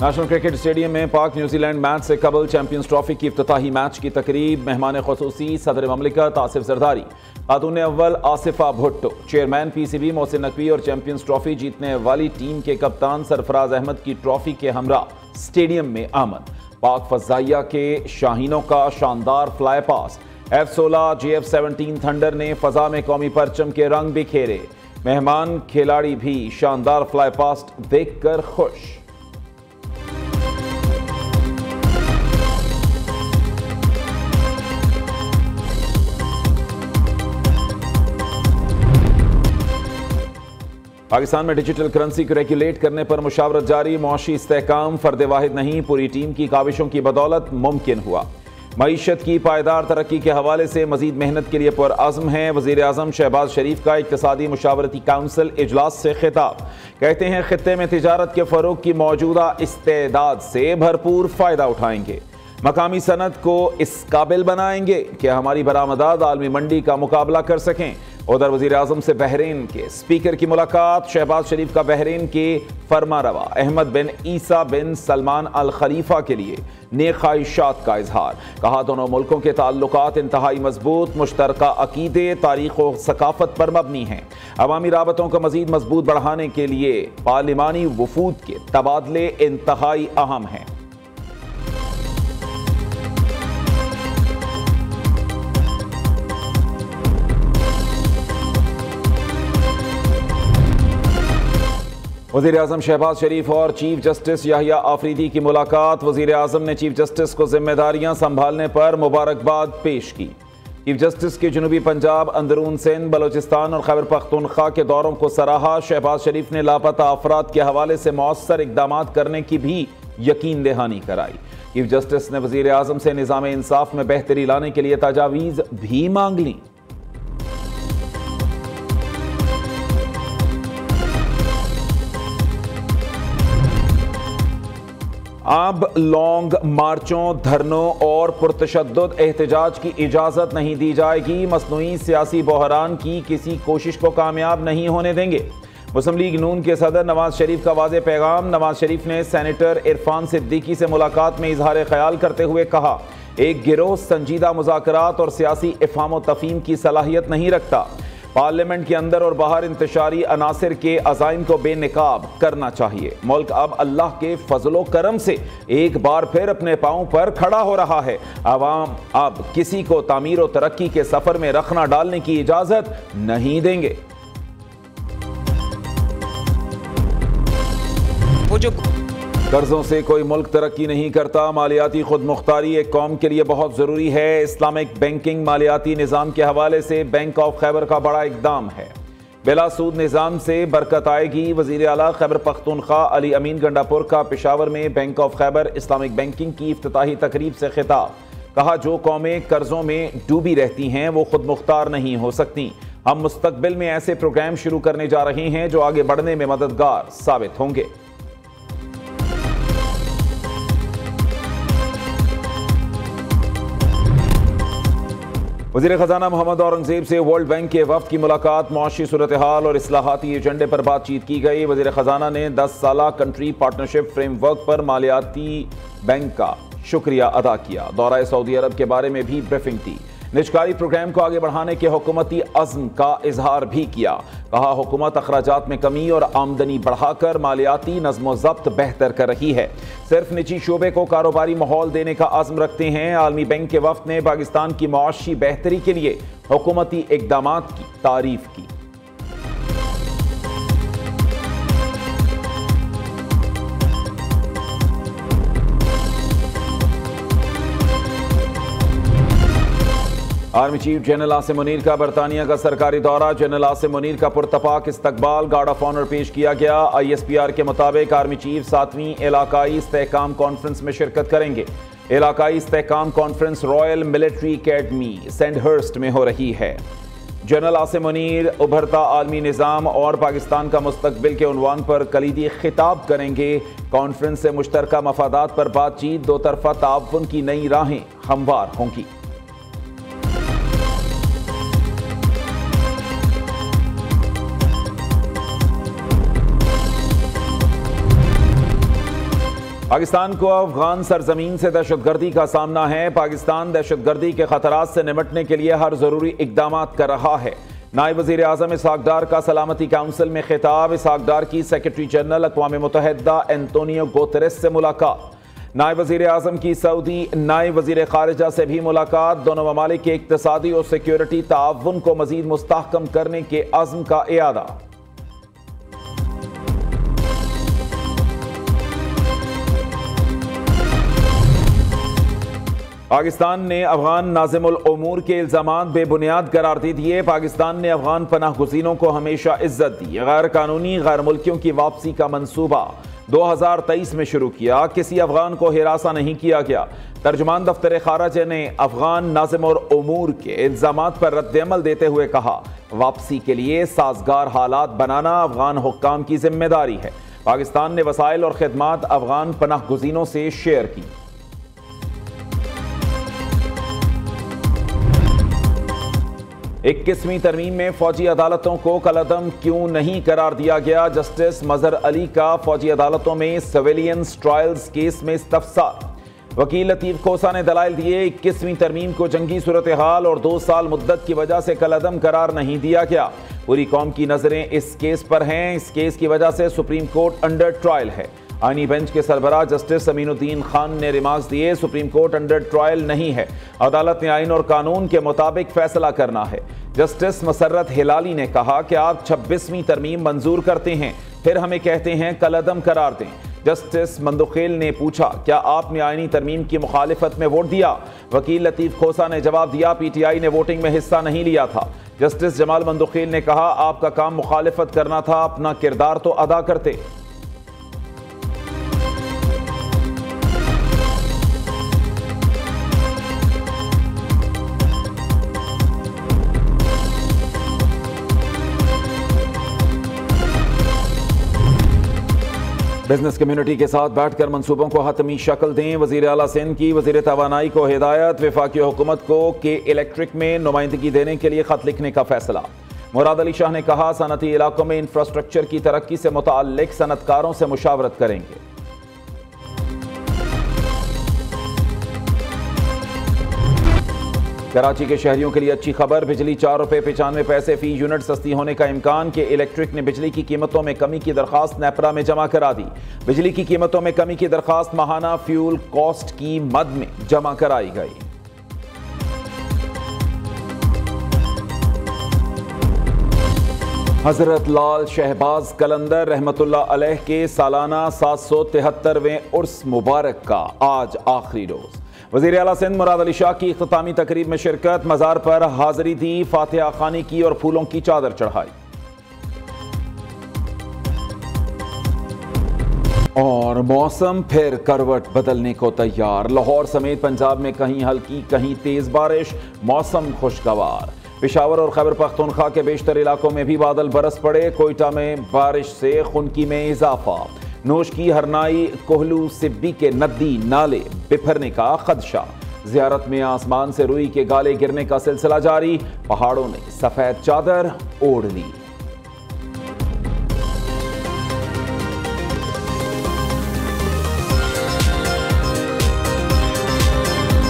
National cricket stadium में पाक New Zealand match से कबल चैंपियंस ट्रॉफी की इफ्तिताही मैच की तकरीब। मेहमान खुसूसी सदर ममलिकत आसिफ जरदारी, खातून अव्वल आसिफा भुट्टो, चेयरमैन पीसीबी मोहसिन नकवी और चैंपियंस ट्रॉफी जीतने वाली टीम के कप्तान सरफराज अहमद की ट्रॉफी के हमरा स्टेडियम में आमद। पाक फजाइया के शाहीनों का शानदार फ्लाई पास। F-16 JF-17 थंडर ने फजा में कौमी परचम के रंग बिखेरे। मेहमान खिलाड़ी भी शानदार फ्लाई पास्ट देखकर खुश। पाकिस्तान में डिजिटल करेंसी को रेगुलेट करने पर मुशावरत जारी। मुआशी इस्तेहकाम फर्द वाहिद नहीं, पूरी टीम की काविशों की बदौलत मुमकिन हुआ। मईशत की पायदार तरक्की के हवाले से मजीद मेहनत के लिए पुरअज़्म है। वज़ीर आज़म शहबाज शरीफ का इक़्तिसादी मुशावरती काउंसिल इजलास से खिताब। कहते हैं खित्ते में तिजारत के फ़रोग़ की मौजूदा इस्तेदाद से भरपूर फ़ायदा उठाएंगे। मकामी सनत को इस काबिल बनाएंगे कि हमारी बरामदात आलमी मंडी का मुकाबला कर सकें। उधर वज़ीर आज़म से बहरीन के स्पीकर की मुलाकात। शहबाज शरीफ का बहरीन के फरमारवा अहमद बिन ईसा बिन सलमान अल खलीफा के लिए नेक ख्वाहिशात का इजहार। कहा दोनों मुल्कों के ताल्लुकात इंतहाई मजबूत, मुश्तरका अकीदे, तारीख और सकाफत पर मबनी हैं। अवामी राबतों को मजीद मजबूत बढ़ाने के लिए पार्लिमानी वफूद के तबादले इंतहाई अहम हैं। वज़ीर आज़म शहबाज शरीफ और चीफ जस्टिस याहिया आफरीदी की मुलाकात। वज़ीर आज़म ने चीफ जस्टिस को जिम्मेदारियां संभालने पर मुबारकबाद पेश की। चीफ जस्टिस के जनूबी पंजाब, अंदरून सिंध, बलोचिस्तान और खैबर पख्तूनख्वा के दौरों को सराहा। शहबाज शरीफ ने लापता अफराद के हवाले से मौसर इकदाम करने की भी यकीन दहानी कराई। चीफ जस्टिस ने वज़ीर आज़म से निज़ाम इंसाफ में बेहतरी लाने के लिए तजावीज़ भी मांग ली। अब लॉन्ग मार्चों, धरनों और पुरतशद्दुद एहतजाज की इजाज़त नहीं दी जाएगी। मसनूई सियासी बहरान की किसी कोशिश को कामयाब नहीं होने देंगे। मुस्लिम लीग नून के सदर नवाज शरीफ का वाज़ेह पैगाम। नवाज शरीफ ने सेनेटर इरफान सिद्दीकी से मुलाकात में इजहार ख्याल करते हुए कहा, एक गिरोह संजीदा मुज़ाकरात और सियासी इफ़हाम व तफ़हीम की सलाहियत नहीं रखता। पार्लियामेंट के अंदर और बाहर इंतशारी अनासिर के अज़ाइम को बेनकाब करना चाहिए। मुल्क अब अल्लाह के फजलो करम से एक बार फिर अपने पाँव पर खड़ा हो रहा है। अवाम अब किसी को तामीर और तरक्की के सफर में रखना डालने की इजाजत नहीं देंगे। वो जो कर्जों से कोई मुल्क तरक्की नहीं करता। मालियाती खुद मुख्तारी एक कौम के लिए बहुत ज़रूरी है। इस्लामिक बैंकिंग मालियाती निज़ाम के हवाले से बैंक ऑफ खैबर का बड़ा इकदाम है। बिला सूद निज़ाम से बरकत आएगी। वज़ीर आला खैबर पख्तूनख्वा अली अमीन गंडापुर का पेशावर में bank of Khyber Islamic banking की इफ्तिताही तकरीब से खिताब। कहा, जो कौमें कर्जों में डूबी रहती हैं वो खुद मुख्तार नहीं हो सकती। हम मुस्तकबिल में ऐसे प्रोग्राम शुरू करने जा रहे हैं जो आगे बढ़ने में मददगार साबित होंगे। वज़ीर ख़ज़ाना मोहम्मद औरंगज़ेब से वर्ल्ड बैंक के वफ़द की मुलाकात। मुआशी सूरत हाल और इस्लाहाती एजेंडे पर बातचीत की गई। वज़ीर ख़ज़ाना ने 10 साला कंट्री पार्टनरशिप फ्रेमवर्क पर मालियाती बैंक का शुक्रिया अदा किया। दौरा सऊदी अरब के बारे में भी ब्रीफिंग दी। निजकारी प्रोग्राम को आगे बढ़ाने के हुकूमती अज़्म का इजहार भी किया। कहा, हुकूमत अखराजात में कमी और आमदनी बढ़ाकर मालियाती नज़्म ज़ब्त बेहतर कर रही है। सिर्फ निजी शोबे को कारोबारी माहौल देने का अज़्म रखते हैं। आलमी बैंक के वफ़द ने पाकिस्तान की मुआशी बेहतरी के लिए हुकूमती इक़दामात की तारीफ की। Army chief general Asim Munir का बरतानिया का सरकारी दौरा। जनरल आसिम मुनीर का पुरतपाक इस्तकबाल, गार्ड ऑफ ऑनर पेश किया गया। ISPR के मुताबिक आर्मी चीफ 7वीं इलाकाई इस्तेहकाम कॉन्फ्रेंस में शिरकत करेंगे। इलाकाई इस्तेहकाम conference Royal Military Academy Sandhurst में हो रही है। जनरल आसिम मुनीर उभरता आलमी निज़ाम और पाकिस्तान का मुस्तकबिल के उन्वान पर कलीदी खिताब करेंगे। कॉन्फ्रेंस से मुश्तरका मफादात पर बातचीत, दो तरफा ताउन की नई राहें हमवार होंगी। पाकिस्तान को अफगान सरजमीन से दहशतगर्दी का सामना है। पाकिस्तान दहशतगर्दी के खतरात से निपटने के लिए हर जरूरी इकदाम कर रहा है। नायब वज़ीर आज़म इसहाक डार का सलामती काउंसिल में खिताब। इसहाक डार की सेक्रेटरी जनरल अक़वाम मुत्तहिदा एंटोनियो गुतेरेस से मुलाकात। नायब वज़ीर आज़म की सऊदी नायब वज़ीर ख़ारिजा से भी मुलाकात। दोनों ममालिक के इक़्तिसादी और सिक्योरिटी ताउन को मज़ीद मुस्तहकम करने के अज़्म का इयादा। पाकिस्तान ने अफगान नाज़िमुल उमूर के इल्ज़ामात बेबुनियाद करार दे दिए। पाकिस्तान ने अफगान पनाह गुज़ीनों को हमेशा इज्जत दी। गैर कानूनी गैर मुल्कियों की वापसी का मंसूबा 2023 में शुरू किया। किसी अफगान को हिरासा नहीं किया गया। तर्जुमान दफ्तर खारजा ने अफगान नाज़िमुल उमूर के इल्ज़ामात पर रद्द-ए-अमल देते हुए कहा, वापसी के लिए साजगार हालात बनाना अफगान हुक्काम की जिम्मेदारी है। पाकिस्तान ने वसाइल और खिदमात अफगान पनाह गुज़ीनों से शेयर की। 21वीं तरमीम में फौजी अदालतों को कलअदम क्यों नहीं करार दिया गया? जस्टिस मजहर अली का फौजी अदालतों में सिविलियंस ट्रायल्स केस में इस्तफसार। वकील लतीफ खोसा ने दलाइल दिए। 21वीं तरमीम को जंगी सूरत हाल और 2 साल मुद्दत की वजह से कलअदम करार नहीं दिया गया। पूरी कौम की नजरें इस केस पर हैं। इस केस की वजह से सुप्रीम कोर्ट अंडर ट्रायल है। आईनी बेंच के सरबराह जस्टिस अमीनुद्दीन खान ने रिमार्क्स दिए, सुप्रीम कोर्ट अंडर ट्रायल नहीं है। अदालत ने आइन और कानून के मुताबिक फैसला करना है। जस्टिस मसर्रत हिलाली ने कहा कि आप 26वीं तरमीम मंजूर करते हैं, फिर हमें कहते हैं कलअदम करार दें। जस्टिस मंदुखेल ने पूछा, क्या आपने आईनी तरमीम की मुखालिफत में वोट दिया? वकील लतीफ खोसा ने जवाब दिया, पीटीआई ने वोटिंग में हिस्सा नहीं लिया था। जस्टिस जमाल मंदुखेल ने कहा, आपका काम मुखालिफत करना था, अपना किरदार तो अदा करते। बिजनेस कम्युनिटी के साथ बैठकर मंसूबों को हतमी शक्ल दें। वज़ीर आला सिंध की वज़ीर तवानाई को हिदायत। वफाकी हुकूमत को के इलेक्ट्रिक में नुमाइंदगी देने के लिए खत लिखने का फैसला। मुराद अली शाह ने कहा, सनती इलाकों में इंफ्रास्ट्रक्चर की तरक्की से मुताल्लिक सनतकारों से मुशावरत करेंगे। कराची के शहरियों के लिए अच्छी खबर, बिजली 4 रुपये 95 पैसे फी यूनिट सस्ती होने का इम्कान। के इलेक्ट्रिक ने बिजली की कीमतों में कमी की दरखास्त नेपरा में जमा करा दी। बिजली की कीमतों में कमी की दरखास्त माहाना फ्यूल कॉस्ट की मद में जमा कराई गई। हजरत लाल शहबाज कलंदर रहमतुल्लाह अलैह के सालाना 773वें उर्स मुबारक का आज आखिरी रोज। वज़ीर आला सिंध मुराद अली शाह की इख्तितामी तकरीब में शिरकत। मज़ार पर हाज़िरी दी, फातिहा खानी की और फूलों की चादर चढ़ाई। और मौसम फिर करवट बदलने को तैयार। लाहौर समेत पंजाब में कहीं हल्की कहीं तेज बारिश, मौसम खुशगवार। पेशावर और खैबर पख्तूनख्वा के बेशतर इलाकों में भी बादल बरस पड़े। कोयटा में बारिश से खुनकी में इजाफा। नोश की हरनाई कोहलू सिब्बी के नदी नाले बिफरने का खदशा। ज़ियारत में आसमान से रुई के गाले गिरने का सिलसिला जारी। पहाड़ों ने सफेद चादर ओढ़ ली।